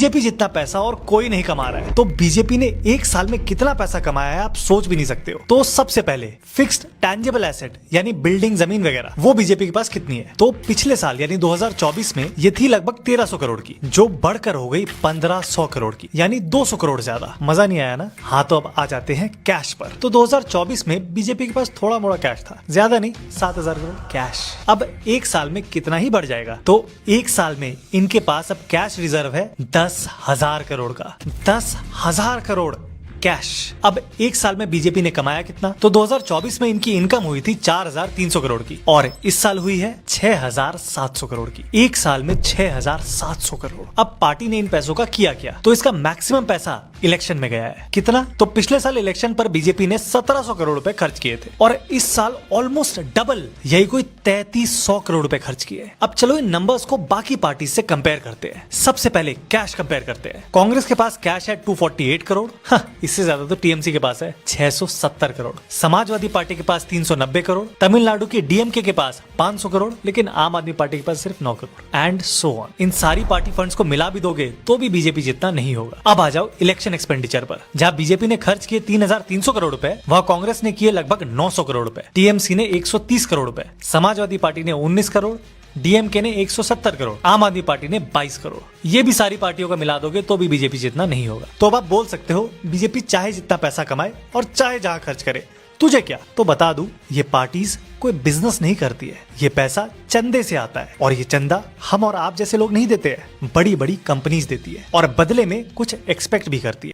BJP जितना पैसा और कोई नहीं कमा रहा है। तो बीजेपी ने एक साल में कितना पैसा कमाया है आप सोच भी नहीं सकते हो। तो सबसे पहले फिक्स्ड टैंजिबल एसेट यानी बिल्डिंग, जमीन वगैरह, वो बीजेपी के पास कितनी है? तो पिछले साल यानी 2024 में ये थी लगभग 1300 करोड़ की, जो बढ़कर हो गई 1500 करोड़ की, यानी 200 करोड़ ज्यादा। मजा नहीं आया ना? हाँ, तो अब आ जाते हैं कैश पर। तो 2024 में बीजेपी के पास थोड़ा मोड़ा कैश था, ज्यादा नहीं, 7000 करोड़ कैश। अब एक साल में कितना ही बढ़ जाएगा? तो एक साल में इनके पास अब कैश रिजर्व है 10,000 करोड़ का। 10,000 करोड़ कैश। अब एक साल में बीजेपी ने कमाया कितना? तो 2024 में इनकी इनकम हुई थी 4,300 करोड़ की, और इस साल हुई है 6,700 करोड़ की। एक साल में 6,700 करोड़। अब पार्टी ने इन पैसों का किया क्या? तो इसका मैक्सिमम पैसा इलेक्शन में गया है। कितना? तो पिछले साल इलेक्शन पर बीजेपी ने 1700 करोड़ रुपए खर्च किए थे, और इस साल ऑलमोस्ट डबल, यही कोई 3300 करोड़ रुपए खर्च किए। अब चलो इन नंबर्स को बाकी पार्टी से कंपेयर करते हैं। सबसे पहले कैश कंपेयर करते हैं। कांग्रेस के पास कैश है 248 करोड़, इससे ज्यादा तो टीएमसी के पास है 670 करोड़। समाजवादी पार्टी के पास 390 करोड़, तमिलनाडु की डीएमके के पास 500 करोड़, लेकिन आम आदमी पार्टी के पास सिर्फ 9 करोड़, एंड सो ऑन। इन सारी पार्टी फंड्स को मिला भी दोगे तो भी बीजेपी जितना नहीं होगा। अब आ जाओ इलेक्शन एक्सपेंडिचर पर। जहां बीजेपी ने खर्च किए 3,300 करोड़ रुपए, वहां कांग्रेस ने किए लगभग 900 करोड़ रुपए, टीएमसी ने 130 करोड़ रुपए, समाजवादी पार्टी ने 19 करोड़, डीएमके ने 170 करोड़, आम आदमी पार्टी ने 22 करोड़। ये भी सारी पार्टियों का मिला दोगे तो भी बीजेपी जितना नहीं होगा। तो अब आप बोल सकते हो बीजेपी चाहे जितना पैसा कमाए और चाहे जहां खर्च करे, तुझे क्या? तो बता दूं, ये पार्टीज कोई बिजनेस नहीं करती है। ये पैसा चंदे से आता है, और ये चंदा हम और आप जैसे लोग नहीं देते हैं, बड़ी बड़ी कंपनीज देती है, और बदले में कुछ एक्सपेक्ट भी करती है।